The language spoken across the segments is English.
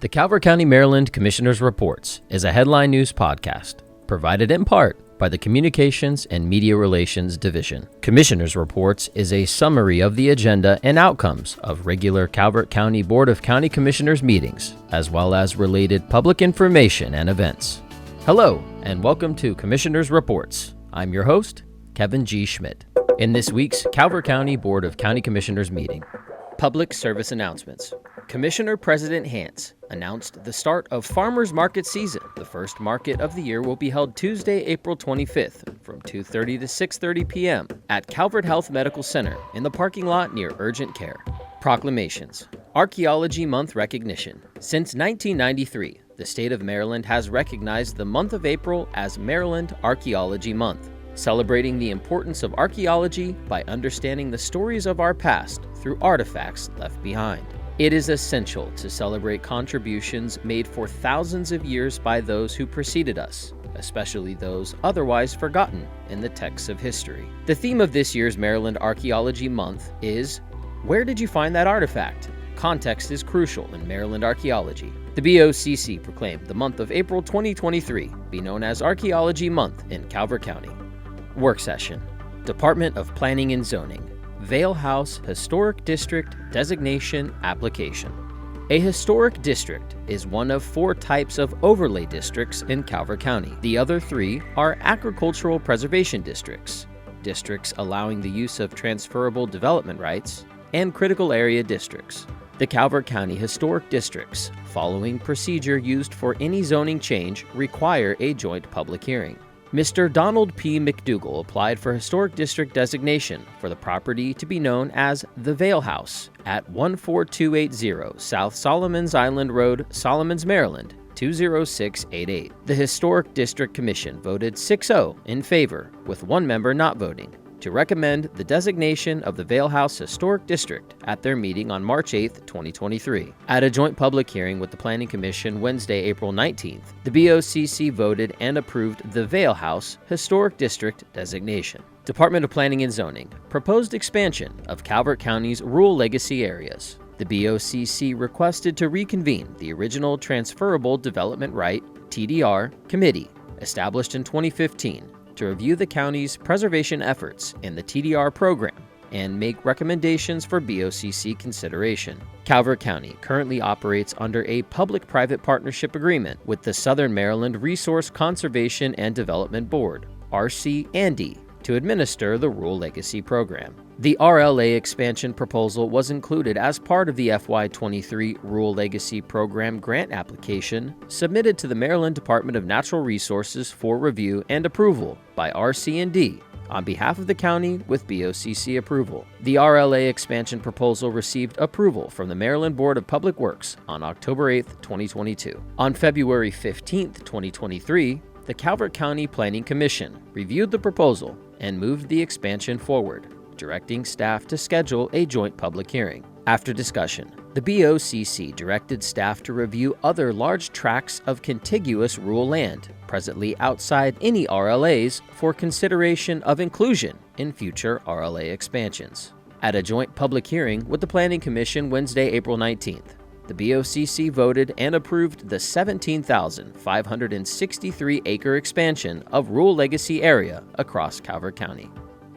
The Calvert County, Maryland Commissioners' Reports is a headline news podcast provided in part by the Communications and Media Relations Division. Commissioners' Reports is a summary of the agenda and outcomes of regular Calvert County Board of County Commissioners meetings, as well as related public information and events. Hello, and welcome to Commissioners' Reports. I'm your host, Kevin G. Schmidt. In this week's Calvert County Board of County Commissioners meeting, public service announcements. Commissioner President Hance announced the start of Farmers Market season. The first market of the year will be held Tuesday, April 25th from 2:30 to 6:30 p.m. at Calvert Health Medical Center in the parking lot near Urgent Care. Proclamations. Archaeology Month recognition. Since 1993, the state of Maryland has recognized the month of April as Maryland Archaeology Month, celebrating the importance of archaeology by understanding the stories of our past through artifacts left behind. It is essential to celebrate contributions made for thousands of years by those who preceded us, especially those otherwise forgotten in the texts of history. The theme of this year's Maryland Archaeology Month is, "Where did you find that artifact?" Context is crucial in Maryland archaeology. The BOCC proclaimed the month of April 2023 be known as Archaeology Month in Calvert County. Work session. Department of Planning and Zoning. Vale House Historic District Designation Application. A historic district is one of 4 types of overlay districts in Calvert County. The other 3 are agricultural preservation districts, districts allowing the use of transferable development rights, and critical area districts. The Calvert County Historic Districts, following procedure used for any zoning change, require a joint public hearing. Mr. Donald P. McDougall applied for historic district designation for the property to be known as the Vale House at 14280 South Solomons Island Road, Solomons, Maryland, 20688. The Historic District Commission voted 6-0 in favor, with 1 member not voting, to recommend the designation of the Vale House Historic District at their meeting on March 8, 2023. At a joint public hearing with the Planning Commission Wednesday, April 19th, the BOCC voted and approved the Vale House Historic District designation. Department of Planning and Zoning proposed expansion of Calvert County's rural legacy areas. The BOCC requested to reconvene the original Transferable Development Right (TDR) Committee, established in 2015, to review the county's preservation efforts in the TDR program and make recommendations for BOCC consideration. Calvert County currently operates under a public-private partnership agreement with the Southern Maryland Resource Conservation and Development Board, RC&D, to administer the Rural Legacy Program. The RLA expansion proposal was included as part of the FY23 Rural Legacy Program grant application submitted to the Maryland Department of Natural Resources for review and approval by RC&D on behalf of the county with BOCC approval. The RLA expansion proposal received approval from the Maryland Board of Public Works on October 8, 2022. On February 15, 2023, the Calvert County Planning Commission reviewed the proposal and moved the expansion forward, directing staff to schedule a joint public hearing. After discussion, the BOCC directed staff to review other large tracts of contiguous rural land presently outside any RLAs for consideration of inclusion in future RLA expansions. At a joint public hearing with the Planning Commission Wednesday, April 19th, the BOCC voted and approved the 17,563-acre expansion of rural legacy area across Calvert County.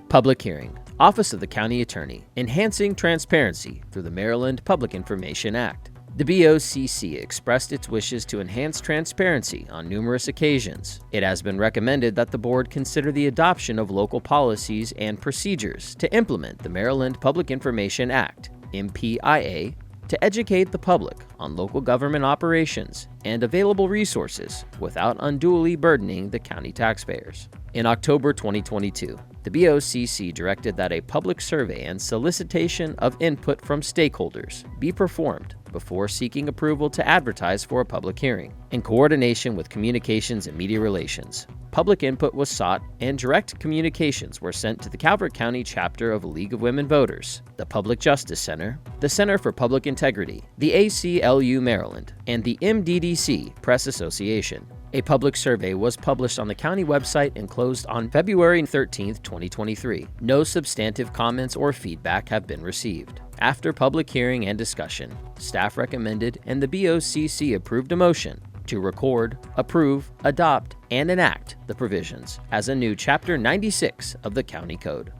Public hearing. Office of the County Attorney, enhancing transparency through the Maryland Public Information Act. The BOCC expressed its wishes to enhance transparency on numerous occasions. It has been recommended that the board consider the adoption of local policies and procedures to implement the Maryland Public Information Act, MPIA, to educate the public on local government operations and available resources without unduly burdening the county taxpayers. In October 2022, the BOCC directed that a public survey and solicitation of input from stakeholders be performed before seeking approval to advertise for a public hearing. In coordination with Communications and Media Relations, public input was sought and direct communications were sent to the Calvert County chapter of the League of Women Voters, the Public Justice Center, the Center for Public Integrity, the ACLU Maryland, and the MDDC Press Association. A public survey was published on the county website and closed on February 13, 2023. No substantive comments or feedback have been received. After public hearing and discussion, staff recommended and the BOCC approved a motion to record, approve, adopt, and enact the provisions as a new Chapter 96 of the County Code.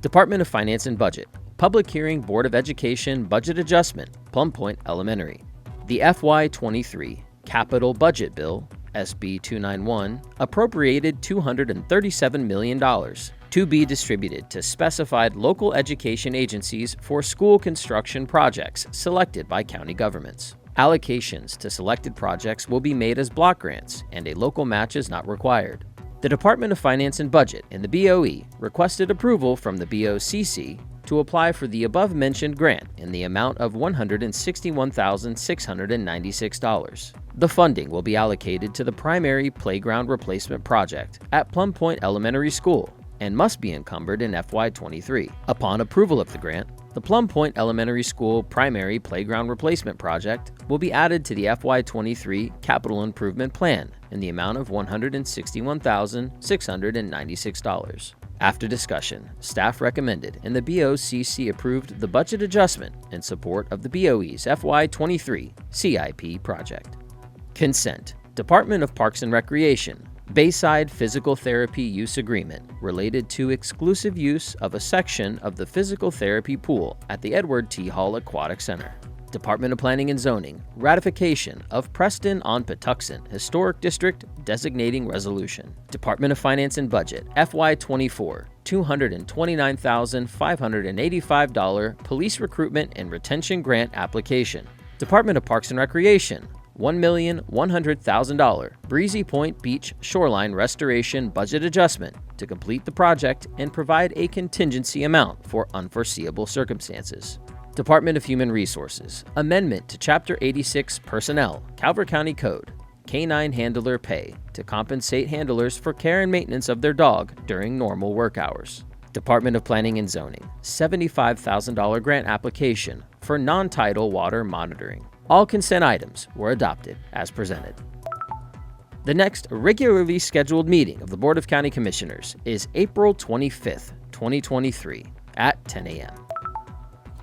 Department of Finance and Budget. Public hearing Board of Education Budget Adjustment, Plum Point Elementary. The FY23 Capital Budget Bill, SB 291, appropriated $237 million to be distributed to specified local education agencies for school construction projects selected by county governments. Allocations to selected projects will be made as block grants, and a local match is not required. The Department of Finance and Budget and the BOE requested approval from the BOCC to apply for the above-mentioned grant in the amount of $161,696. The funding will be allocated to the primary playground replacement project at Plum Point Elementary School and must be encumbered in FY23. Upon approval of the grant, the Plum Point Elementary School primary playground replacement project will be added to the FY23 Capital Improvement Plan in the amount of $161,696. After discussion, staff recommended and the BOCC approved the budget adjustment in support of the BOE's FY23 CIP project. Consent. Department of Parks and Recreation. Bayside Physical Therapy Use Agreement related to exclusive use of a section of the physical therapy pool at the Edward T. Hall Aquatic Center. Department of Planning and Zoning. Ratification of Preston on Patuxent Historic District Designating Resolution. Department of Finance and Budget, FY24, $229,585 Police Recruitment and Retention Grant Application. Department of Parks and Recreation, $1,100,000 Breezy Point Beach Shoreline Restoration Budget Adjustment to complete the project and provide a contingency amount for unforeseeable circumstances. Department of Human Resources. Amendment to Chapter 86 Personnel, Calvert County Code, Canine Handler Pay to compensate handlers for care and maintenance of their dog during normal work hours. Department of Planning and Zoning. $75,000 grant application for non-tidal water monitoring. All consent items were adopted as presented. The next regularly scheduled meeting of the Board of County Commissioners is April 25th, 2023 at 10 a.m.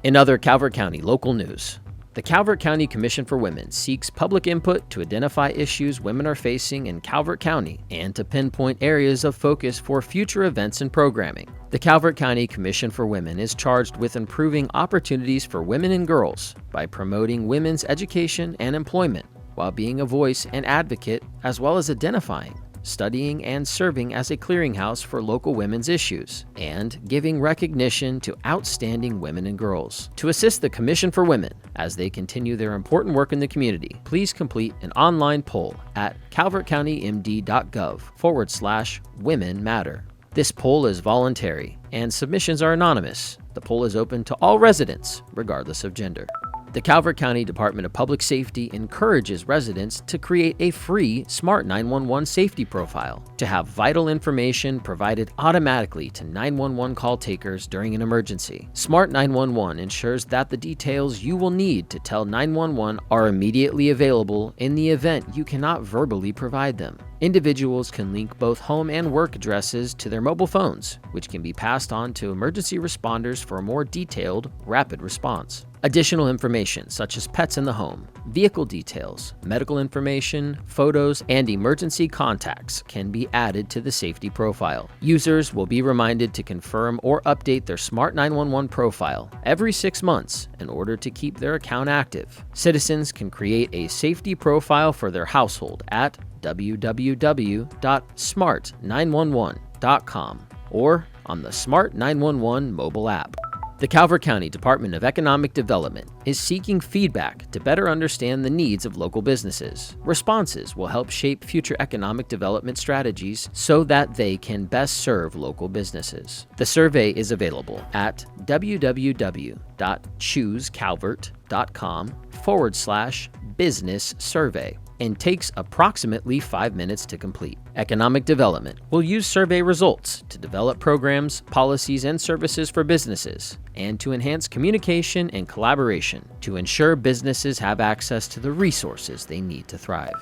In other Calvert County local news, the Calvert County Commission for Women seeks public input to identify issues women are facing in Calvert County and to pinpoint areas of focus for future events and programming. The Calvert County Commission for Women is charged with improving opportunities for women and girls by promoting women's education and employment while being a voice and advocate, as well as identifying, studying, and serving as a clearinghouse for local women's issues, and giving recognition to outstanding women and girls. To assist the Commission for Women as they continue their important work in the community, please complete an online poll at calvertcountymd.gov/Women Matter. This poll is voluntary and submissions are anonymous. The poll is open to all residents, regardless of gender. The Calvert County Department of Public Safety encourages residents to create a free Smart 911 safety profile to have vital information provided automatically to 911 call takers during an emergency. Smart 911 ensures that the details you will need to tell 911 are immediately available in the event you cannot verbally provide them. Individuals can link both home and work addresses to their mobile phones, which can be passed on to emergency responders for a more detailed, rapid response. Additional information such as pets in the home, vehicle details, medical information, photos, and emergency contacts can be added to the safety profile. Users will be reminded to confirm or update their Smart 911 profile every 6 months in order to keep their account active. Citizens can create a safety profile for their household at www.smart911.com or on the Smart 911 mobile app. The Calvert County Department of Economic Development is seeking feedback to better understand the needs of local businesses. Responses will help shape future economic development strategies so that they can best serve local businesses. The survey is available at www.choosecalvert.com/business survey and takes approximately 5 minutes to complete. Economic Development will use survey results to develop programs, policies, and services for businesses, and to enhance communication and collaboration to ensure businesses have access to the resources they need to thrive.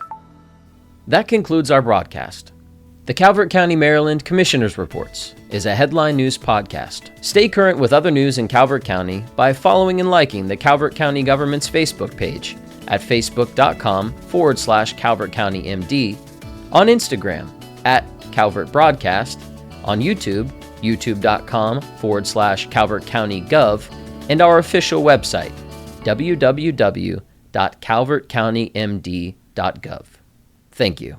That concludes our broadcast. The Calvert County, Maryland Commissioners Reports is a headline news podcast. Stay current with other news in Calvert County by following and liking the Calvert County Government's Facebook page at facebook.com/Calvert County MD, on Instagram at Calvert Broadcast, on YouTube, youtube.com/Calvert County Gov, and our official website, www.calvertcountymd.gov. Thank you.